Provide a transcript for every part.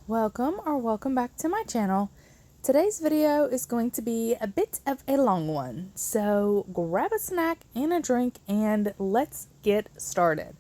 Welcome back to my channel. Today's video is going to be a bit of a long one, so grab a snack and a drink and let's get started.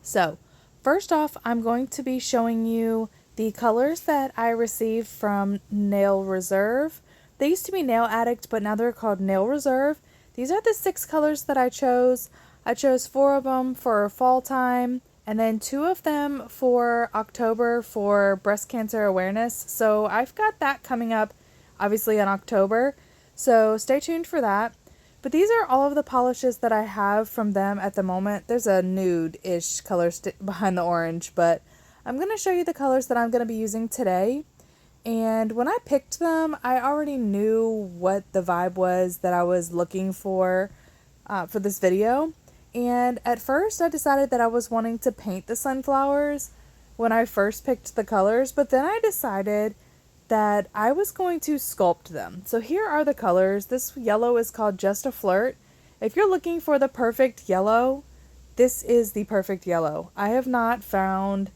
So first off, I'm going to be showing you the colors that I received from Nail Reserve. They used to be Nail Addict, but now they're called Nail Reserve. These are the 6 colors that I chose. I chose 4 of them for fall time, and then 2 of them for October for breast cancer awareness. So I've got that coming up obviously in October. So stay tuned for that. But these are all of the polishes that I have from them at the moment. There's a nude-ish color behind the orange, but I'm going to show you the colors that I'm going to be using today. And when I picked them, I already knew what the vibe was that I was looking for this video. And at first I decided that I was wanting to paint the sunflowers when I first picked the colors, but then I decided that I was going to sculpt them. So here are the colors. This yellow is called Just a Flirt. If you're looking for the perfect yellow, this is the perfect yellow. I have not found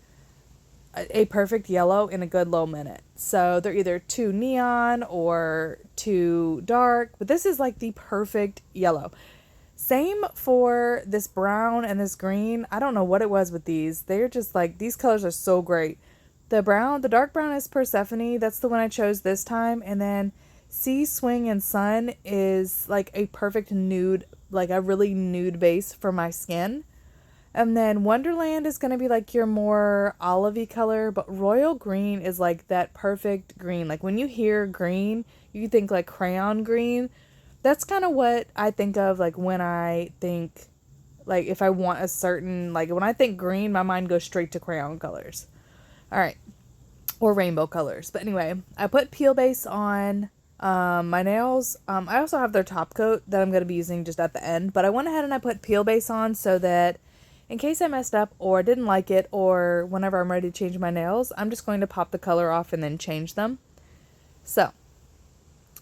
a perfect yellow in a good low minute. So they're either too neon or too dark, but this is like the perfect yellow. Same for this brown and this green. I don't know what it was with these. They're just like, these colors are so great. The dark brown is Persephone. That's the one I chose this time. And then Sea, Swing, and Sun is like a perfect nude, like a really nude base for my skin. And then Wonderland is going to be like your more olivey color, but Royal Green is like that perfect green. Like when you hear green, you think like crayon green. That's kind of what I think of, like, when I think, like, if I want a certain, like, when I think green, my mind goes straight to crayon colors. All right. Or rainbow colors. But anyway, I put Peel Base on my nails. I also have their top coat that I'm going to be using just at the end. But I went ahead and I put Peel Base on so that in case I messed up or didn't like it or whenever I'm ready to change my nails, I'm just going to pop the color off and then change them. So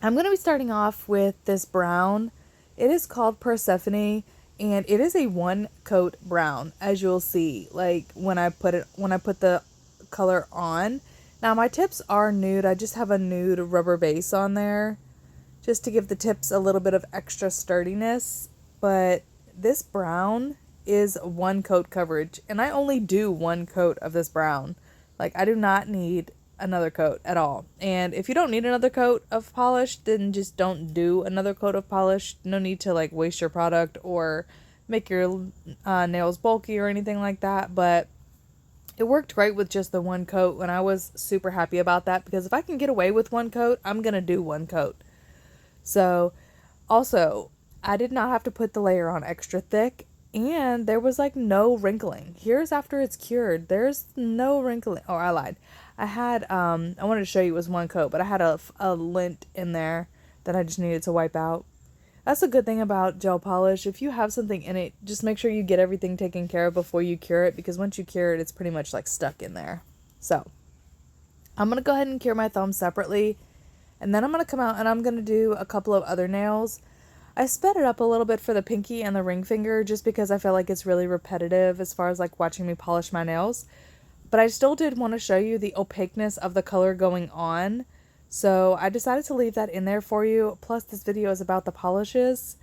I'm going to be starting off with this brown. It is called Persephone, and it is a 1-coat brown, as you'll see, like when I put the color on. Now my tips are nude. I just have a nude rubber base on there just to give the tips a little bit of extra sturdiness, but this brown is 1-coat coverage, and I only do 1 coat of this brown. Like, I do not need another coat at all. And if you don't need another coat of polish, then just don't do another coat of polish. No need to like waste your product or make your nails bulky or anything like that, but it worked great with just the 1 coat, and I was super happy about that because if I can get away with 1 coat, I'm gonna do 1 coat. So also, I did not have to put the layer on extra thick, and there was like no wrinkling. Here's after it's cured. There's no wrinkling. Oh, I lied. I had, I wanted to show you it was 1 coat, but I had a lint in there that I just needed to wipe out. That's a good thing about gel polish. If you have something in it, just make sure you get everything taken care of before you cure it, because once you cure it, it's pretty much like stuck in there. So I'm going to go ahead and cure my thumb separately, and then I'm going to come out and I'm going to do a couple of other nails. I sped it up a little bit for the pinky and the ring finger just because I feel like it's really repetitive as far as like watching me polish my nails. But I still did want to show you the opaqueness of the color going on. So I decided to leave that in there for you. Plus this video is about the polishes,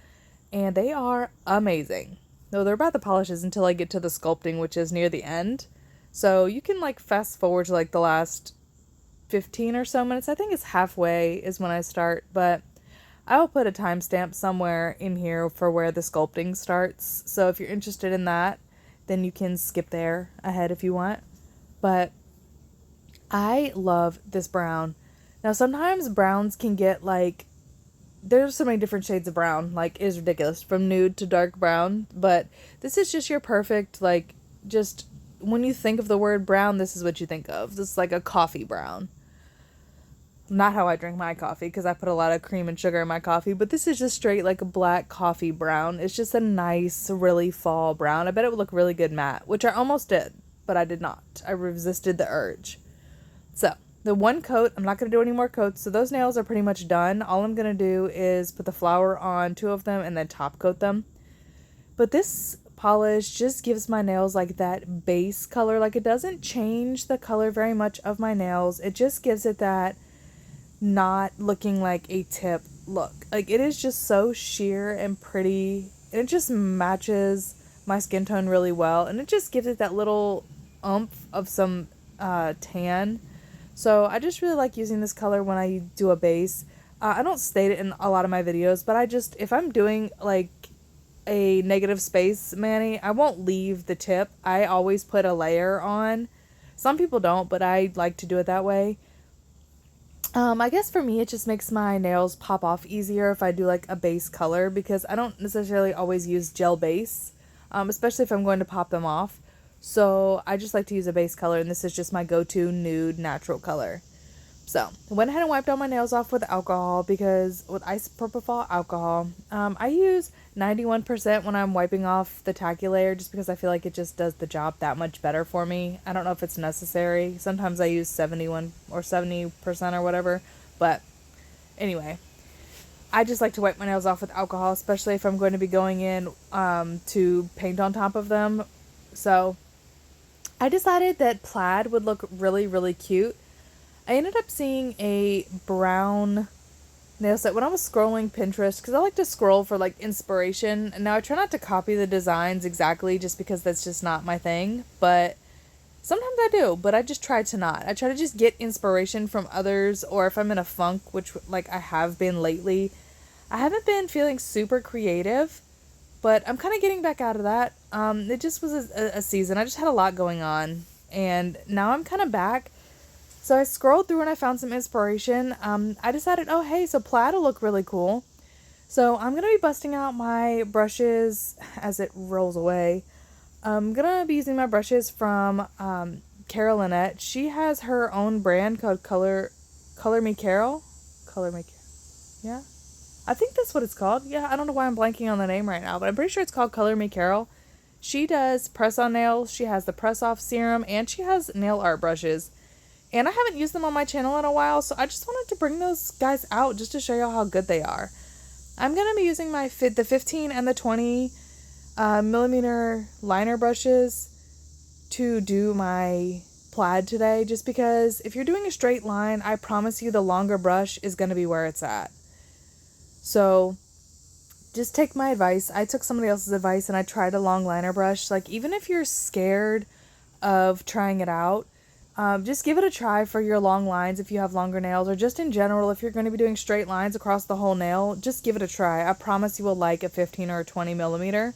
and they are amazing. No, they're about the polishes until I get to the sculpting, which is near the end. So you can like fast forward to like the last 15 or so minutes. I think it's halfway is when I start, but I will put a timestamp somewhere in here for where the sculpting starts. So if you're interested in that, then you can skip there ahead if you want. But I love this brown. Now sometimes browns can get like, there's so many different shades of brown, like it is ridiculous, from nude to dark brown, but this is just your perfect, like, just when you think of the word brown, this is what you think of. This is like a coffee brown. Not how I drink my coffee, because I put a lot of cream and sugar in my coffee, but this is just straight like a black coffee brown. It's just a nice, really fall brown. I bet it would look really good matte, which I almost did, but I did not. I resisted the urge. So the 1 coat, I'm not going to do any more coats, so those nails are pretty much done. All I'm going to do is put the flower on 2 of them and then top coat them. But this polish just gives my nails like that base color. Like, it doesn't change the color very much of my nails. It just gives it that not looking like a tip look. Like, it is just so sheer and pretty, and it just matches my skin tone really well, and it just gives it that little oomph of some tan. So I just really like using this color when I do a base. I don't state it in a lot of my videos, but I just, if I'm doing like a negative space mani, I won't leave the tip. I always put a layer on. Some people don't, but I like to do it that way. I guess for me, it just makes my nails pop off easier if I do like a base color, because I don't necessarily always use gel base, especially if I'm going to pop them off. So I just like to use a base color, and this is just my go-to nude natural color. So I went ahead and wiped all my nails off with alcohol, because with isopropyl alcohol, I use 91% when I'm wiping off the tacky layer, just because I feel like it just does the job that much better for me. I don't know if it's necessary. Sometimes I use 71 or 70% or whatever, but anyway, I just like to wipe my nails off with alcohol, especially if I'm going to be going in to paint on top of them. So I decided that plaid would look really, really cute. I ended up seeing a brown nail set when I was scrolling Pinterest, because I like to scroll for like inspiration. And now I try not to copy the designs exactly, just because that's just not my thing. But sometimes I do, but I just try to not. I try to just get inspiration from others, or if I'm in a funk, which like I have been lately. I haven't been feeling super creative, but I'm kind of getting back out of that. It just was a season. I just had a lot going on, and now I'm kind of back. So I scrolled through and I found some inspiration. I decided, oh, hey, so plaid will look really cool. So I'm going to be busting out my brushes as it rolls away. I'm going to be using my brushes from Carole. She has her own brand called Color Me Carole. Color Me Carole. Yeah. I think that's what it's called. Yeah, I don't know why I'm blanking on the name right now, but I'm pretty sure it's called Color Me Carole. She does press-on nails. She has the press-off serum, and she has nail art brushes. And I haven't used them on my channel in a while, so I just wanted to bring those guys out just to show y'all how good they are. I'm going to be using the 15 and the 20 millimeter liner brushes to do my plaid today, just because if you're doing a straight line, I promise you the longer brush is going to be where it's at. So just take my advice. I took somebody else's advice and I tried a long liner brush. Like, even if you're scared of trying it out, just give it a try for your long lines if you have longer nails, or just in general if you're going to be doing straight lines across the whole nail. Just give it a try. I promise you will like a 15 or a 20 millimeter,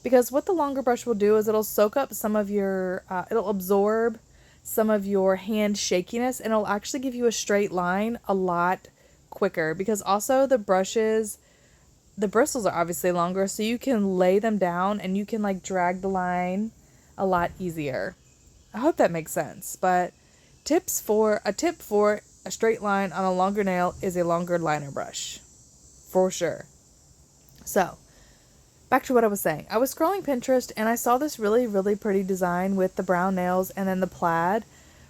because what the longer brush will do is it'll soak up some of your, it'll absorb some of your hand shakiness, and it'll actually give you a straight line a lot quicker, because also the brushes, the bristles are obviously longer, so you can lay them down and you can like drag the line a lot easier. I hope that makes sense. But a tip for a straight line on a longer nail is a longer liner brush, for sure. So back to what I was saying. I was scrolling Pinterest and I saw this really, really pretty design with the brown nails and then the plaid,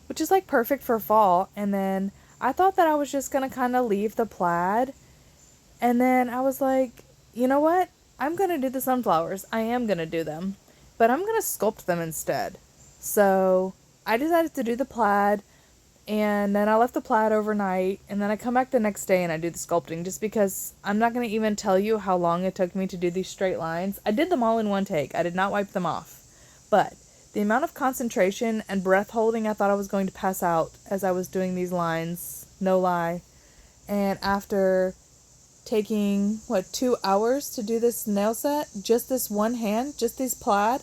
which is like perfect for fall. And then I thought that I was just gonna kind of leave the plaid, and then I was like, you know what? I'm gonna do the sunflowers. I am gonna do them, but I'm gonna sculpt them instead. So I decided to do the plaid, and then I left the plaid overnight, and then I come back the next day and I do the sculpting, just because I'm not going to even tell you how long it took me to do these straight lines. I did them all in one take. I did not wipe them off. But the amount of concentration and breath holding, I thought I was going to pass out as I was doing these lines. No lie. And after taking, 2 hours to do this nail set, just this one hand, just these plaid,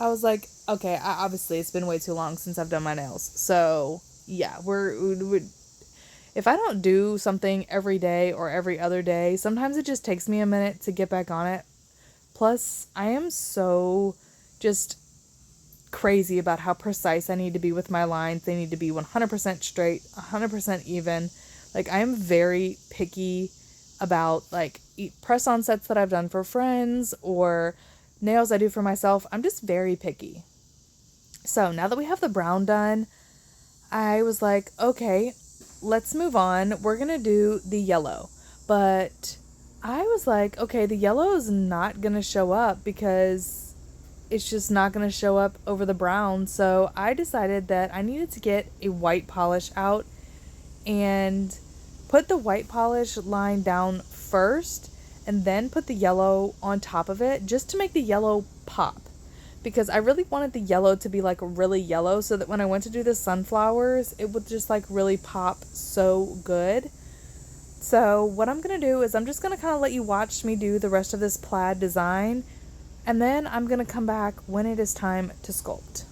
I was like, okay, obviously it's been way too long since I've done my nails. So yeah, if I don't do something every day or every other day, sometimes it just takes me a minute to get back on it. Plus, I am so just crazy about how precise I need to be with my lines. They need to be 100% straight, 100% even. Like, I am very picky about like press-on sets that I've done for friends or nails I do for myself. I'm just very picky. So now that we have the brown done, I was like, okay, let's move on. We're going to do the yellow. But I was like, okay, the yellow is not going to show up because it's just not going to show up over the brown. So I decided that I needed to get a white polish out and put the white polish line down first and then put the yellow on top of it just to make the yellow pop. Because I really wanted the yellow to be like really yellow so that when I went to do the sunflowers, it would just like really pop so good. So what I'm going to do is I'm just going to kind of let you watch me do the rest of this plaid design, and then I'm going to come back when it is time to sculpt.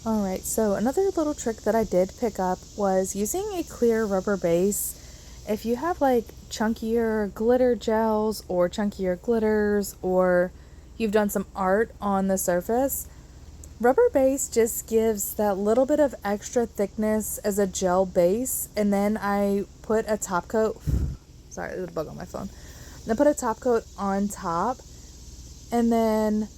Alright, so another little trick that I did pick up was using a clear rubber base. If you have like chunkier glitter gels or chunkier glitters, or you've done some art on the surface, rubber base just gives that little bit of extra thickness as a gel base. And then I put a top coat, sorry, there's a bug on my phone. I put a top coat on top, and then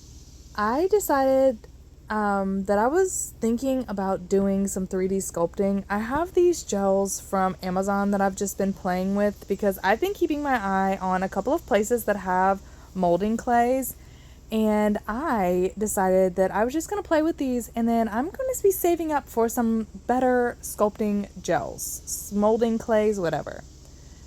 I decided that I was thinking about doing some 3D sculpting. I have these gels from Amazon that I've just been playing with because I've been keeping my eye on a couple of places that have molding clays, and I decided that I was just going to play with these, and then I'm going to be saving up for some better sculpting gels, molding clays, whatever.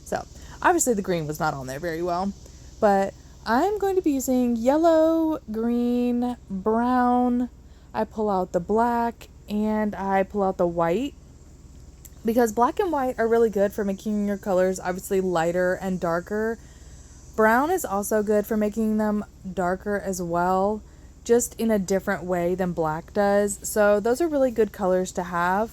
So obviously the green was not on there very well, but I'm going to be using yellow, green, brown. I pull out the black and I pull out the white, because black and white are really good for making your colors obviously lighter and darker. Brown is also good for making them darker as well, just in a different way than black does. So those are really good colors to have.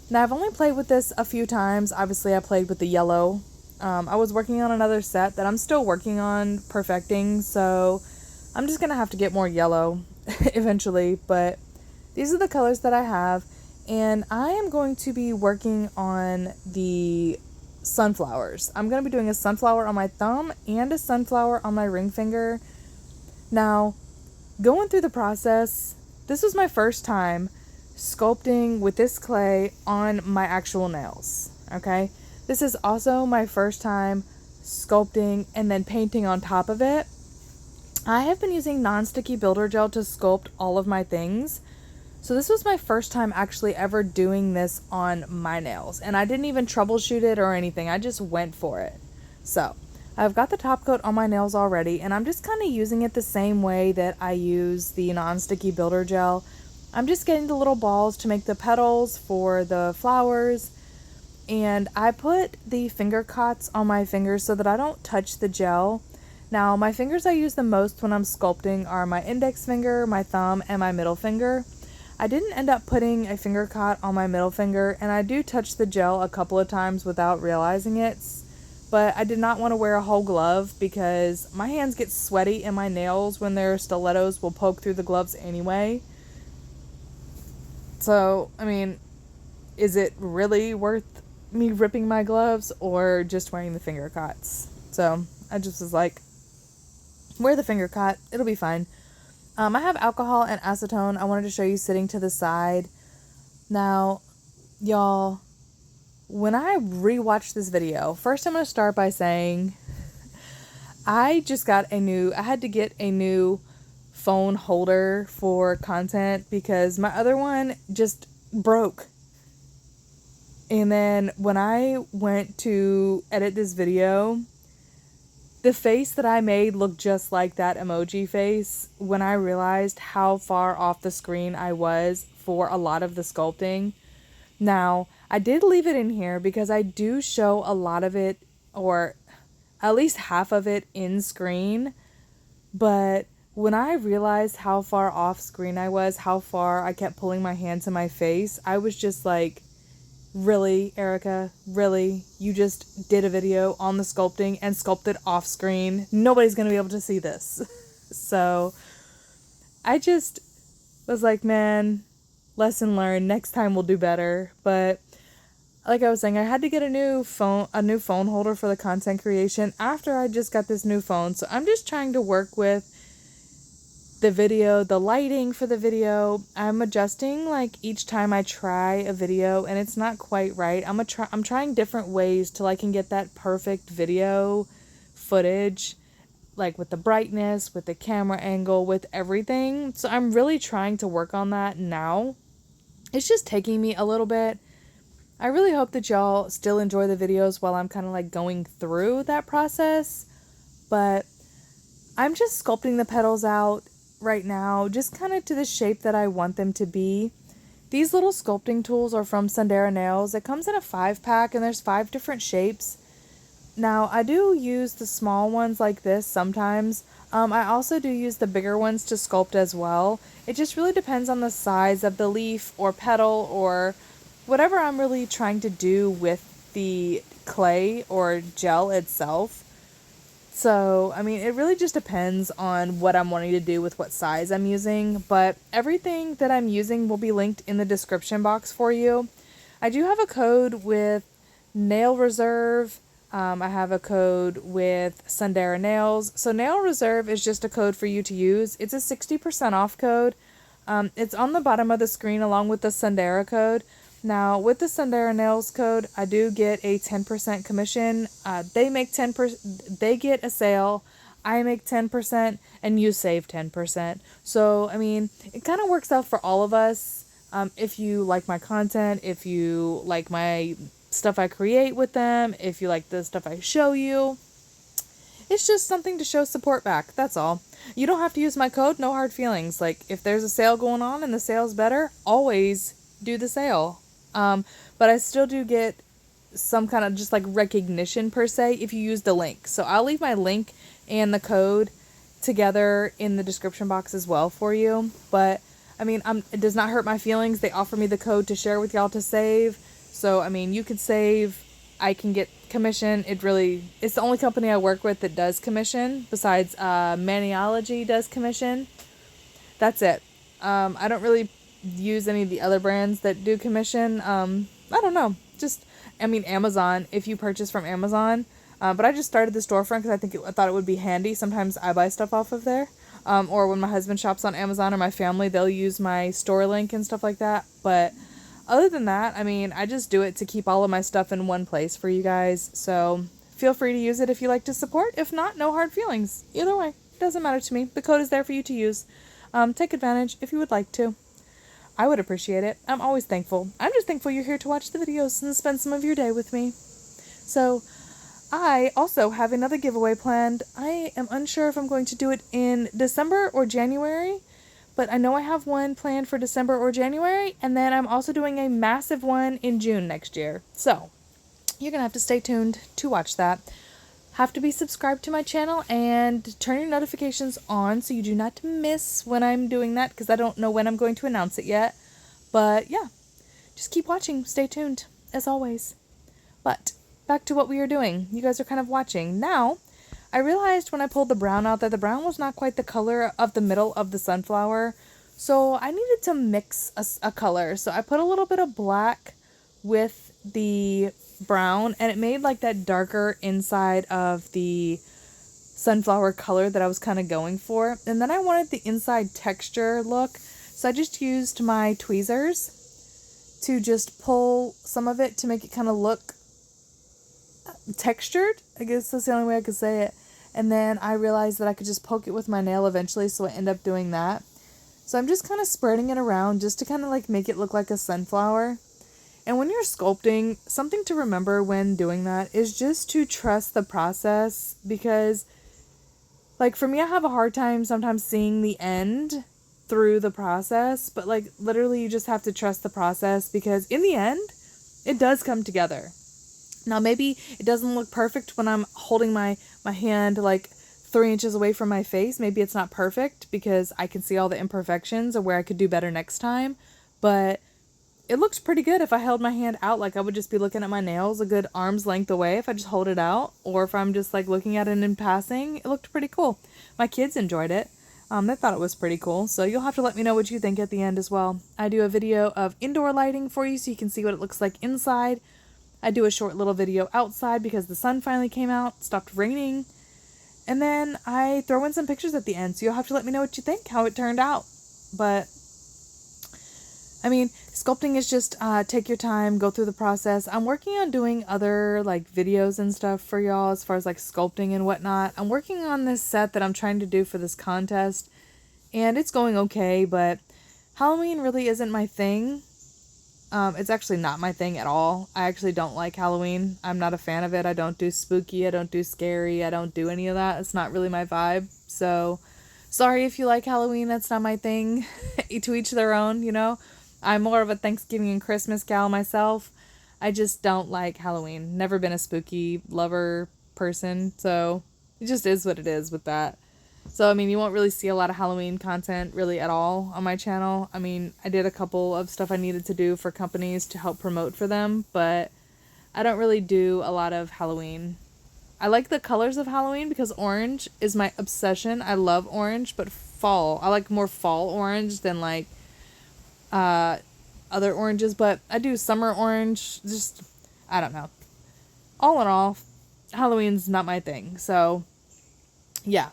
Now I've only played with this a few times. Obviously I played with the yellow. I was working on another set that I'm still working on perfecting, so I'm just going to have to get more yellow eventually, but these are the colors that I have, and I am going to be working on the sunflowers. I'm going to be doing a sunflower on my thumb and a sunflower on my ring finger. Now, going through the process, this was my first time sculpting with this clay on my actual nails, okay? This is also my first time sculpting and then painting on top of it. I have been using non-sticky builder gel to sculpt all of my things. So this was my first time actually ever doing this on my nails, and I didn't even troubleshoot it or anything. I just went for it. So I've got the top coat on my nails already, and I'm just kind of using it the same way that I use the non-sticky builder gel. I'm just getting the little balls to make the petals for the flowers, and I put the finger cots on my fingers so that I don't touch the gel. Now, my fingers I use the most when I'm sculpting are my index finger, my thumb, and my middle finger. I didn't end up putting a finger cot on my middle finger, and I do touch the gel a couple of times without realizing it, but I did not want to wear a whole glove because my hands get sweaty and my nails, when they're stilettos, will poke through the gloves anyway. So, I mean, is it really worth me ripping my gloves or just wearing the finger cots? So I just was like, wear the finger cot, it'll be fine. I have alcohol and acetone I wanted to show you sitting to the side. Now, y'all, when I rewatched this video, first I'm going to start by saying I had to get a new phone holder for content because my other one just broke. And then when I went to edit this video, the face that I made looked just like that emoji face when I realized how far off the screen I was for a lot of the sculpting. Now, I did leave it in here because I do show a lot of it, or at least half of it, in screen. But when I realized how far off screen I was, how far I kept pulling my hand to my face, I was just like, really, Erica? Really? You just did a video on the sculpting and sculpted off screen? Nobody's going to be able to see this. So I just was like, man, lesson learned. Next time we'll do better. But like I was saying, I had to get a new phone holder for the content creation after I just got this new phone. So I'm just trying to work with the video, the lighting for the video. I'm adjusting like each time I try a video, and it's not quite right. I'm trying different ways till I can get that perfect video footage, like with the brightness, with the camera angle, with everything. So I'm really trying to work on that now. It's just taking me a little bit. I really hope that y'all still enjoy the videos while I'm kind of like going through that process. But I'm just sculpting the petals out right now, just kind of to the shape that I want them to be. These little sculpting tools are from Sundara Nails. It comes in a 5-pack, and there's 5 different shapes. Now, I do use the small ones like this sometimes. I also do use the bigger ones to sculpt as well. It just really depends on the size of the leaf or petal or whatever I'm really trying to do with the clay or gel itself. So, I mean, it really just depends on what I'm wanting to do with what size I'm using, but everything that I'm using will be linked in the description box for you. I do have a code with Nail Reserve. I have a code with Sundara Nails. So Nail Reserve is just a code for you to use. It's a 60% off code. It's on the bottom of the screen along with the Sundara code. Now, with the Sundara Nails code, I do get a 10% commission. They make 10%, they get a sale, I make 10%, and you save 10%. So, I mean, it kind of works out for all of us. If you like my content, if you like my stuff I create with them, if you like the stuff I show you, it's just something to show support back. That's all. You don't have to use my code, no hard feelings. Like, if there's a sale going on and the sale's better, always do the sale. But I still do get some kind of just like recognition per se if you use the link. So I'll leave my link and the code together in the description box as well for you. But I mean, it does not hurt my feelings. They offer me the code to share with y'all to save. So, I mean, you could save, I can get commission. It's the only company I work with that does commission besides, Maniology does commission. That's it. I don't really use any of the other brands that do commission. I don't know. Amazon, if you purchase from Amazon. But I just started the storefront because I thought it would be handy. Sometimes I buy stuff off of there. Or when my husband shops on Amazon or my family, they'll use my store link and stuff like that. But other than that, I mean, I just do it to keep all of my stuff in one place for you guys. So feel free to use it if you like to support. If not, no hard feelings. Either way, it doesn't matter to me. The code is there for you to use. Take advantage if you would like to. I would appreciate it. I'm always thankful. I'm just thankful you're here to watch the videos and spend some of your day with me. So, I also have another giveaway planned. I am unsure if I'm going to do it in December or January, but I know I have one planned for December or January, and then I'm also doing a massive one in June next year. So, you're going to have to stay tuned to watch that. Have to be subscribed to my channel and turn your notifications on so you do not miss when I'm doing that, because I don't know when I'm going to announce it yet. But yeah, just keep watching. Stay tuned, as always. But back to what we are doing. You guys are kind of watching. Now, I realized when I pulled the brown out that the brown was not quite the color of the middle of the sunflower. So I needed to mix a color. So I put a little bit of black with the brown, and it made like that darker inside of the sunflower color that I was kind of going for. And then I wanted the inside texture look, so I just used my tweezers to just pull some of it to make it kind of look textured. I guess that's the only way I could say it. And then I realized that I could just poke it with my nail eventually, so I end up doing that. So I'm just kind of spreading it around just to kind of like make it look like a sunflower. And when you're sculpting, something to remember when doing that is just to trust the process, because like for me, I have a hard time sometimes seeing the end through the process, but like literally you just have to trust the process, because in the end, it does come together. Now maybe it doesn't look perfect when I'm holding my hand like 3 inches away from my face. Maybe it's not perfect because I can see all the imperfections or where I could do better next time, but it looked pretty good if I held my hand out. Like I would just be looking at my nails a good arm's length away if I just hold it out, or if I'm just like looking at it in passing. It looked pretty cool. My kids enjoyed it. They thought it was pretty cool. So you'll have to let me know what you think at the end as well. I do a video of indoor lighting for you so you can see what it looks like inside. I do a short little video outside because the sun finally came out, stopped raining. And then I throw in some pictures at the end. So you'll have to let me know what you think, how it turned out. But I mean, sculpting is just take your time, go through the process. I'm working on doing other like videos and stuff for y'all as far as like sculpting and whatnot. I'm working on this set that I'm trying to do for this contest, and it's going okay, but Halloween really isn't my thing. It's actually not my thing at all. I actually don't like Halloween. I'm not a fan of it. I don't do spooky. I don't do scary. I don't do any of that. It's not really my vibe. So sorry if you like Halloween. That's not my thing. To each their own, you know. I'm more of a Thanksgiving and Christmas gal myself. I just don't like Halloween. Never been a spooky lover person, so it just is what it is with that. So, I mean, you won't really see a lot of Halloween content really at all on my channel. I mean, I did a couple of stuff I needed to do for companies to help promote for them, but I don't really do a lot of Halloween. I like the colors of Halloween because orange is my obsession. I love orange, but fall. I like more fall orange than like other oranges, but I do summer orange. Just, I don't know. All in all, Halloween's not my thing. So, yeah.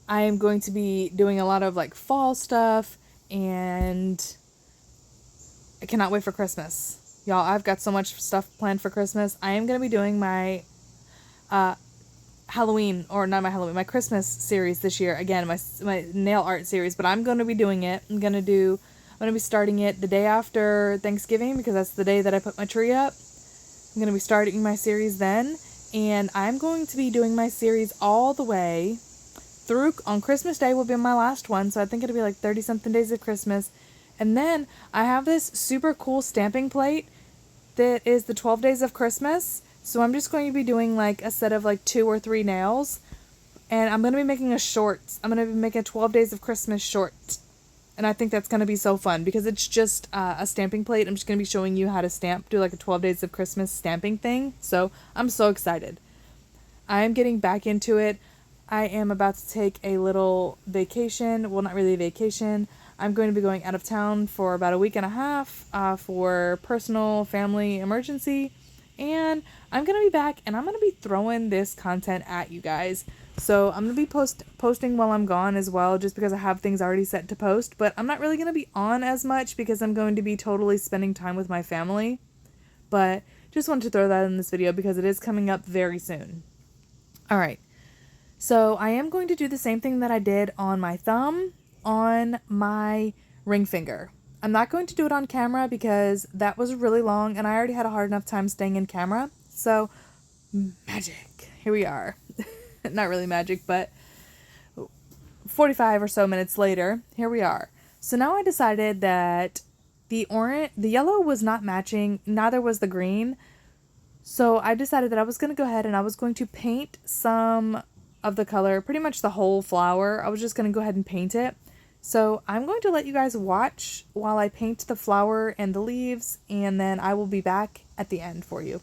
I am going to be doing a lot of like fall stuff, and I cannot wait for Christmas. Y'all, I've got so much stuff planned for Christmas. I am going to be doing my Halloween, or not my Halloween, my Christmas series this year. Again, my nail art series, but I'm going to be doing it. I'm going to be starting it the day after Thanksgiving because that's the day that I put my tree up. I'm going to be starting my series then, and I'm going to be doing my series all the way through on Christmas Day will be my last one, so I think it'll be like 30 something days of Christmas. And then I have this super cool stamping plate that is the 12 days of Christmas. So I'm just going to be doing like a set of like 2 or 3 nails, and I'm going to be making a short. I'm going to be making a 12 days of Christmas short. And I think that's going to be so fun because it's just a stamping plate. I'm just going to be showing you how to stamp, do like a 12 days of Christmas stamping thing. So I'm so excited. I am getting back into it. I am about to take a little vacation. Well, not really a vacation. I'm going to be going out of town for about a week and a half for personal family emergency. And I'm going to be back, and I'm going to be throwing this content at you guys. So I'm going to be posting while I'm gone as well, just because I have things already set to post. But I'm not really going to be on as much because I'm going to be totally spending time with my family. But just wanted to throw that in this video because it is coming up very soon. All right. So I am going to do the same thing that I did on my thumb on my ring finger. I'm not going to do it on camera because that was really long and I already had a hard enough time staying in camera. So magic. Here we are. Not really magic, but 45 or so minutes later, here we are. So now I decided that the yellow was not matching, neither was the green. So I decided that I was going to go ahead and I was going to paint some of the color, pretty much the whole flower. I was just going to go ahead and paint it. So I'm going to let you guys watch while I paint the flower and the leaves, and then I will be back at the end for you.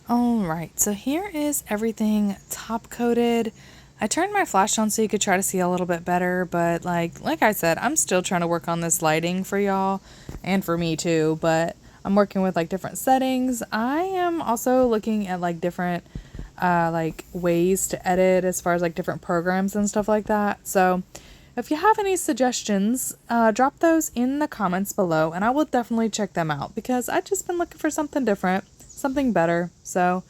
Alright, so here is everything top coated. I turned my flash on so you could try to see a little bit better, but like I said, I'm still trying to work on this lighting for y'all and for me too, but I'm working with like different settings. I am also looking at like different like ways to edit as far as like different programs and stuff like that. So if you have any suggestions, drop those in the comments below and I will definitely check them out because I've just been looking for something different, something better. So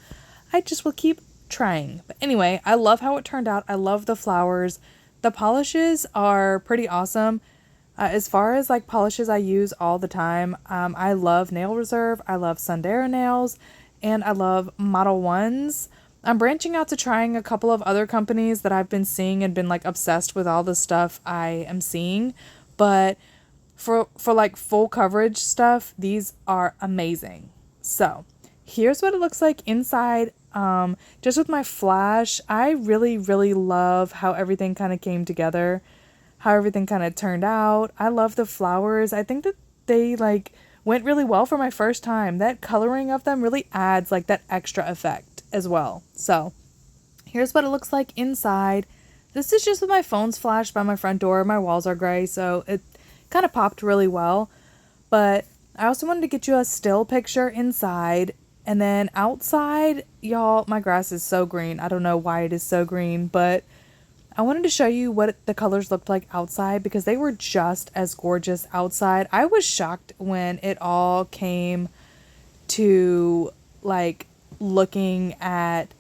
I just will keep trying. But anyway, I love how it turned out. I love the flowers. The polishes are pretty awesome. As far as like polishes I use all the time, I love Nail Reserve, I love Sundara Nails, and I love Model 1s. I'm branching out to trying a couple of other companies that I've been seeing and been like obsessed with all the stuff I am seeing. But for like full coverage stuff, these are amazing. So here's what it looks like inside. Just with my flash, I really love how everything kind of came together, how everything kind of turned out. I love the flowers. I think that they like went really well for my first time. That coloring of them really adds like that extra effect as well. So here's what it looks like inside. This is just with my phone's flash by my front door. My walls are gray, so it kind of popped really well. But I also wanted to get you a still picture inside. And then outside, y'all, my grass is so green. I don't know why it is so green, but I wanted to show you what the colors looked like outside because they were just as gorgeous outside. I was shocked when it all came to like looking at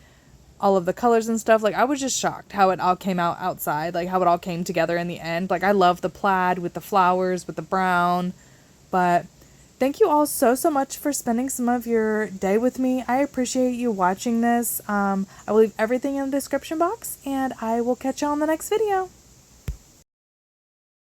all of the colors and stuff. Like I was just shocked how it all came out outside, like how it all came together in the end. Like I love the plaid with the flowers, with the brown, but thank you all so much for spending some of your day with me. I appreciate you watching this. I will leave everything in the description box, and I will catch you on the next video.